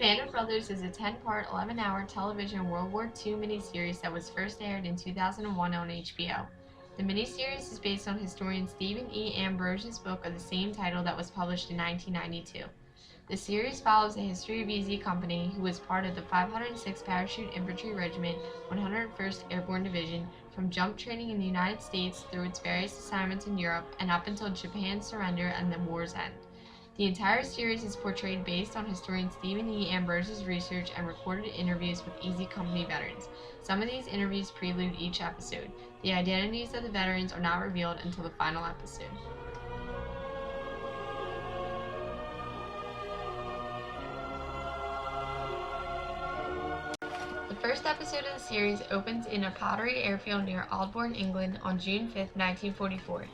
Band of Brothers is a 10-part, 11-hour television World War II miniseries that was first aired in 2001 on HBO. The miniseries is based on historian Stephen E. Ambrose's book of the same title that was published in 1992. The series follows the history of Easy Company, who was part of the 506th Parachute Infantry Regiment, 101st Airborne Division, from jump training in the United States through its various assignments in Europe and up until Japan's surrender and the war's end. The entire series is portrayed based on historian Stephen E. Ambrose's research and recorded interviews with Easy Company veterans. Some of these interviews prelude each episode. The identities of the veterans are not revealed until the final episode. The first episode of the series opens in a pottery airfield near Aldbourne, England on June 5, 1944.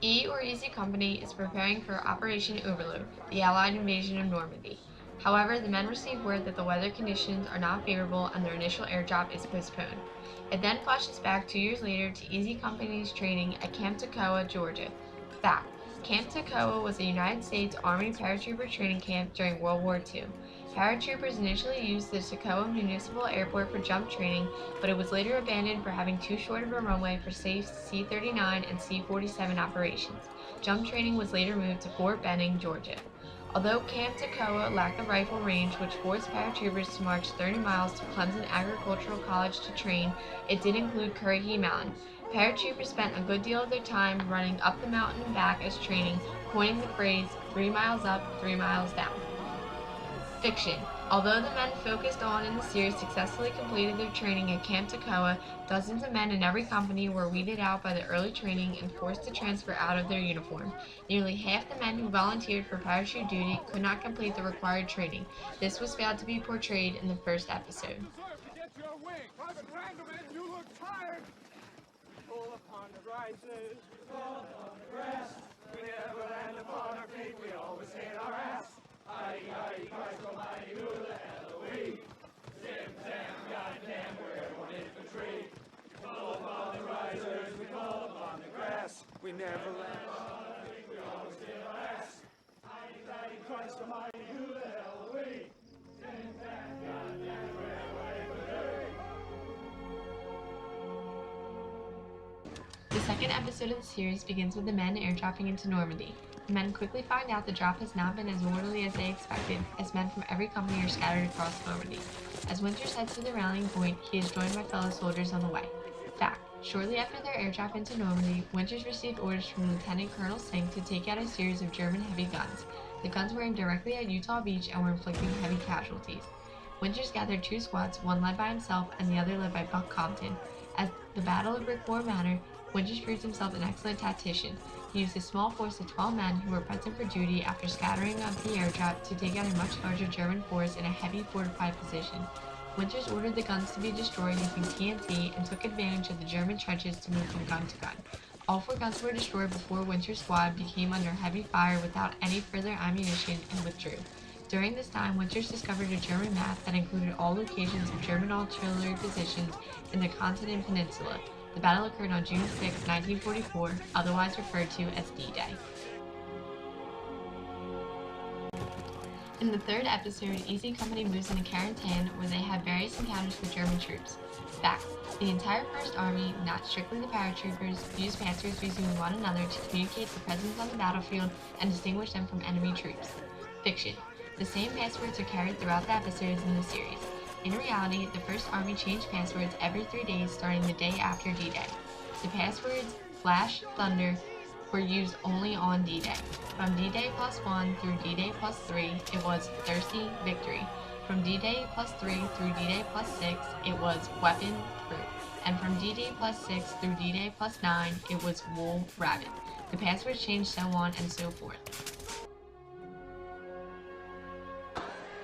E or Easy Company is preparing for Operation Overlord, the Allied invasion of Normandy. However, the men receive word that the weather conditions are not favorable and their initial air drop is postponed. It then flashes back 2 years later to Easy Company's training at Camp Toccoa, Georgia. Fact: Camp Toccoa was a United States Army paratrooper training camp during World War II. Paratroopers initially used the Toccoa Municipal Airport for jump training, but it was later abandoned for having too short of a runway for safe C-39 and C-47 operations. Jump training was later moved to Fort Benning, Georgia. Although Camp Toccoa lacked the rifle range which forced paratroopers to march 30 miles to Clemson Agricultural College to train, it did include Currahee Mountain. Paratroopers spent a good deal of their time running up the mountain and back as training, coining the phrase 3 miles up, 3 miles down. Fiction. Although the men focused on in the series successfully completed their training at Camp Toccoa, dozens of men in every company were weeded out by the early training and forced to transfer out of their uniform. Nearly half the men who volunteered for parachute duty could not complete the required training. This was failed to be portrayed in the first episode. We never land. We always did our ass. Christ Almighty, who the hell are we? That goddamn railway today. The second episode of the series begins with the men airdropping into Normandy. The men quickly find out the drop has not been as orderly as they expected, as men from every company are scattered across Normandy. As Winters heads to the rallying point, he is joined by fellow soldiers on the way. Fact: shortly after their airdrop into Normandy, Winters received orders from Lieutenant Colonel Singh to take out a series of German heavy guns. The guns were aimed directly at Utah Beach and were inflicting heavy casualties. Winters gathered 2 squads, one led by himself and the other led by Buck Compton. At the Battle of Brickmoor Manor, Winters proved himself an excellent tactician. He used a small force of 12 men who were present for duty after scattering of the airdrop to take out a much larger German force in a heavy fortified position. Winters ordered the guns to be destroyed using TNT and took advantage of the German trenches to move from gun to gun. All 4 guns were destroyed before Winters' squad became under heavy fire without any further ammunition and withdrew. During this time, Winters discovered a German map that included all locations of German artillery positions in the Continent Peninsula. The battle occurred on June 6, 1944, otherwise referred to as D-Day. In the third episode, Easy Company moves into Carentan, where they have various encounters with German troops. Fact: the entire First Army, not strictly the paratroopers, use passwords using one another to communicate their presence on the battlefield and distinguish them from enemy troops. Fiction. The same passwords are carried throughout the episodes in the series. In reality, the First Army changed passwords every 3 days starting the day after D-Day. The passwords Flash, Thunder were used only on D-Day. From D-Day +1 through D-Day +3, it was Thirsty, Victory. From D-Day +3 through D-Day +6, it was Weapon, Fruit. And from D-Day +6 through D-Day +9, it was Wool, Rabbit. The passwords changed so on and so forth.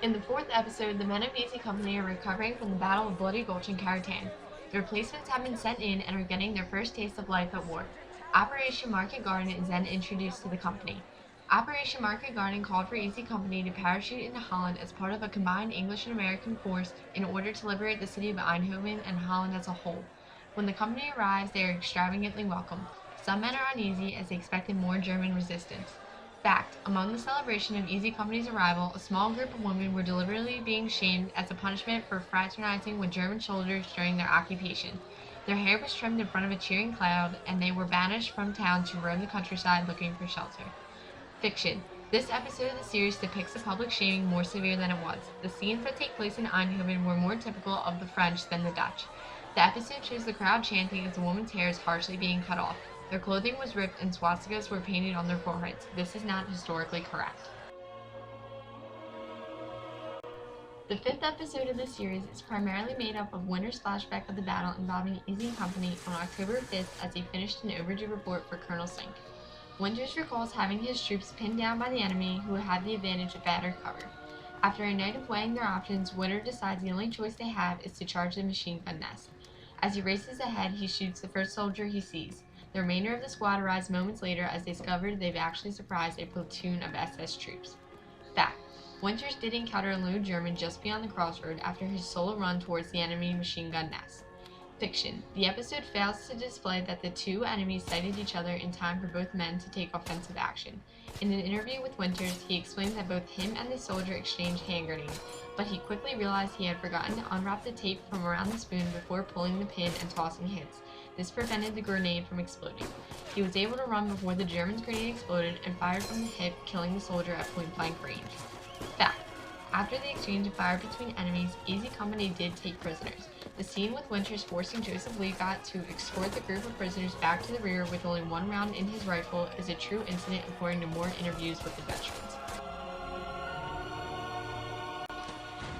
In the fourth episode, the men of Easy Company are recovering from the Battle of Bloody Gulch in Carentan. The replacements have been sent in and are getting their first taste of life at war. Operation Market Garden is then introduced to the company. Operation Market Garden called for Easy Company to parachute into Holland as part of a combined English and American force in order to liberate the city of Eindhoven and Holland as a whole. When the company arrives, they are extravagantly welcomed. Some men are uneasy as they expected more German resistance. Fact: among the celebration of Easy Company's arrival, a small group of women were deliberately being shamed as a punishment for fraternizing with German soldiers during their occupation. Their hair was trimmed in front of a cheering crowd, and they were banished from town to roam the countryside looking for shelter. Fiction: this episode of the series depicts the public shaming more severe than it was. The scenes that take place in Eindhoven were more typical of the French than the Dutch. The episode shows the crowd chanting as a woman's hair is harshly being cut off. Their clothing was ripped and swastikas were painted on their foreheads. This is not historically correct. The fifth episode of the series is primarily made up of Winter's flashback of the battle involving Easy Company on October 5th as he finished an overdue report for Colonel Sink. Winters recalls having his troops pinned down by the enemy, who had the advantage of better cover. After a night of weighing their options, Winter decides the only choice they have is to charge the machine gun nest. As he races ahead, he shoots the first soldier he sees. The remainder of the squad arrives moments later as they discover they've actually surprised a platoon of SS troops. Fact: Winters did encounter a lone German just beyond the crossroad after his solo run towards the enemy machine gun nest. Fiction: the episode fails to display that the two enemies sighted each other in time for both men to take offensive action. In an interview with Winters, he explained that both him and the soldier exchanged hand grenades, but he quickly realized he had forgotten to unwrap the tape from around the spoon before pulling the pin and tossing hits. This prevented the grenade from exploding. He was able to run before the German's grenade exploded and fired from the hip, killing the soldier at point-blank range. Fact: after the exchange of fire between enemies, Easy Company did take prisoners. The scene with Winters forcing Joseph Legat to escort the group of prisoners back to the rear with only one round in his rifle is a true incident according to more interviews with the veterans.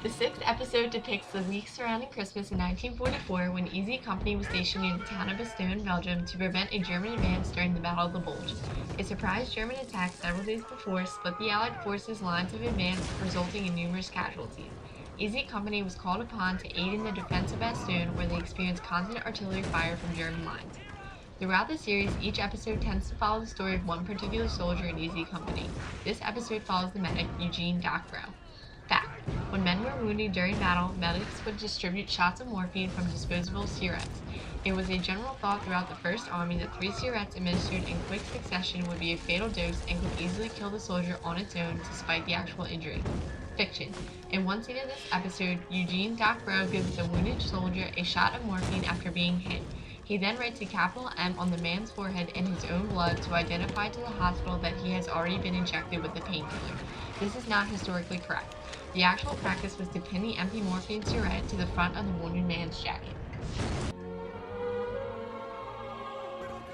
The sixth episode depicts the week surrounding Christmas in 1944 when Easy Company was stationed near the town of Bastogne, Belgium, to prevent a German advance during the Battle of the Bulge. A surprise German attack several days before split the Allied forces' lines of advance, resulting in numerous casualties. Easy Company was called upon to aid in the defense of Bastogne, where they experienced constant artillery fire from German lines. Throughout the series, each episode tends to follow the story of one particular soldier in Easy Company. This episode follows the medic, Eugene Docbrow. Fact: when men were wounded during battle, medics would distribute shots of morphine from disposable cigarettes. It was a general thought throughout the First Army that 3 cigarettes administered in quick succession would be a fatal dose and could easily kill the soldier on its own despite the actual injury. Fiction: in one scene of this episode, Eugene Docbrow gives the wounded soldier a shot of morphine after being hit. He then writes a capital M on the man's forehead in his own blood to identify to the hospital that he has already been injected with the painkiller. This is not historically correct. The actual practice was to pin the empty morphine cigarette to the front of the wounded man's jacket.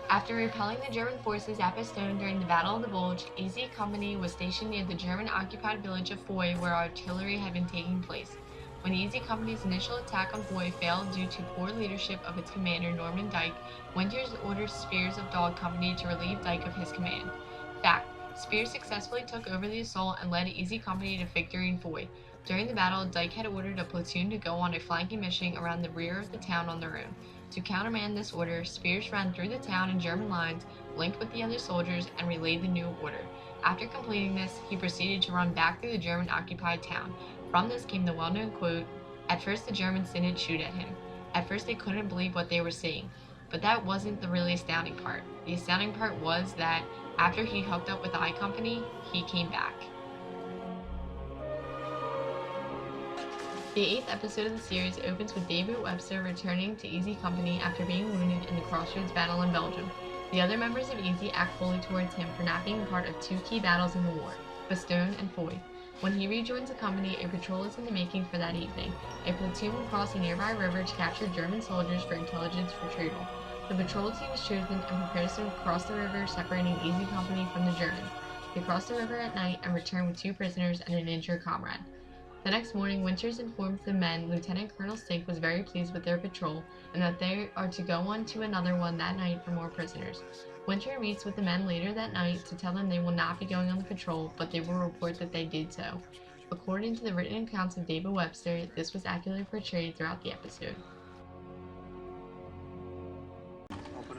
After repelling the German forces at Bastogne during the Battle of the Bulge, Easy Company was stationed near the German-occupied village of Foy, where artillery had been taking place. When Easy Company's initial attack on Foy failed due to poor leadership of its commander, Norman Dyke, Winters ordered Spears of Dog Company to relieve Dyke of his command. Fact: Spears successfully took over the assault and led Easy Company to victory in Foy. During the battle, Dyke had ordered a platoon to go on a flanking mission around the rear of the town on their own. To countermand this order, Spears ran through the town in German lines, linked with the other soldiers, and relayed the new order. After completing this, he proceeded to run back through the German-occupied town. From this came the well-known quote, "At first the Germans didn't shoot at him. At first they couldn't believe what they were seeing." But that wasn't the really astounding part. The astounding part was that after he hooked up with I Company, he came back. The 8th episode of the series opens with David Webster returning to Easy Company after being wounded in the Crossroads battle in Belgium. The other members of Easy act fully towards him for not being part of 2 key battles in the war, Bastogne and Foy. When he rejoins the company, a patrol is in the making for that evening. A platoon will cross a nearby river to capture German soldiers for intelligence retrieval. The patrol team is chosen and prepares to cross the river, separating Easy Company from the Germans. They cross the river at night and return with 2 prisoners and an injured comrade. The next morning, Winters informs the men Lieutenant Colonel Sink was very pleased with their patrol and that they are to go on to another one that night for more prisoners. Winter meets with the men later that night to tell them they will not be going on the patrol, but they will report that they did so. According to the written accounts of David Webster, this was accurately portrayed throughout the episode.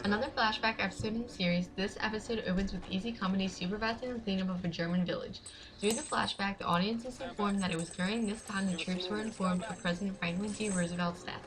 Another flashback episode in the series, this episode opens with Easy Company supervising the cleanup of a German village. Through the flashback, the audience is informed that it was during this time the troops were informed of President Franklin D. Roosevelt's death.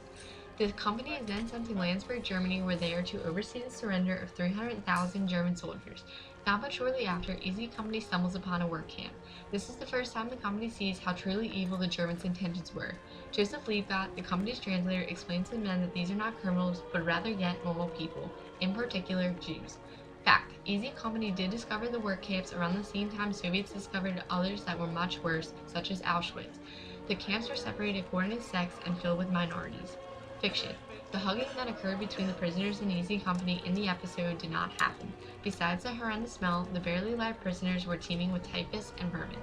The company is then sent to Landsberg, Germany, where they are to oversee the surrender of 300,000 German soldiers. Not but shortly after, Easy Company stumbles upon a work camp. This is the first time the company sees how truly evil the Germans' intentions were. Joseph Liebgott, the company's translator, explains to the men that these are not criminals, but rather yet normal people, in particular Jews. Fact: Easy Company did discover the work camps around the same time Soviets discovered others that were much worse, such as Auschwitz. The camps were separated according to sex and filled with minorities. Fiction: the hugging that occurred between the prisoners and Easy Company in the episode did not happen. Besides the horrendous smell, the barely alive prisoners were teeming with typhus and vermin.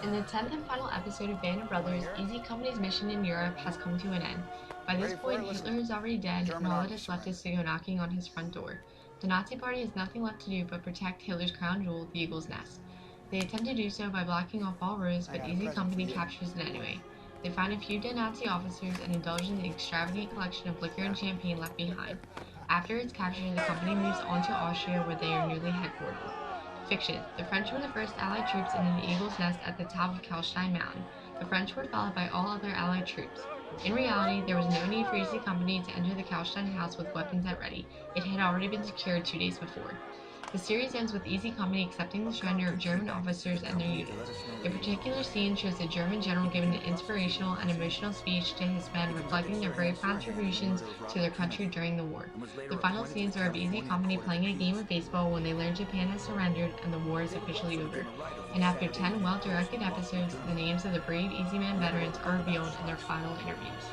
In the 10th and final episode of Band of Brothers, Easy Company's mission in Europe has come to an end. By this point, Hitler is already dead, and all that is left is to go knocking on his front door. The Nazi Party has nothing left to do but protect Hitler's crown jewel, the Eagle's Nest. They attempt to do so by blocking off all roads, but Easy Company captures it anyway. They find a few dead Nazi officers and indulge in the extravagant collection of liquor and champagne left behind. After its capture, the company moves on to Austria, where they are newly headquartered. Fiction: the French were the first Allied troops into the Eagle's Nest at the top of Kalstein Mountain. The French were followed by all other Allied troops. In reality, there was no need for Easy Company to enter the Kalstein house with weapons at ready. It had already been secured 2 days before. The series ends with Easy Company accepting the surrender of German officers and their units. A particular scene shows a German general giving an inspirational and emotional speech to his men reflecting their brave contributions to their country during the war. The final scenes are of Easy Company playing a game of baseball when they learn Japan has surrendered and the war is officially over. And after 10 well-directed episodes, the names of the brave Easy Man veterans are revealed in their final interviews.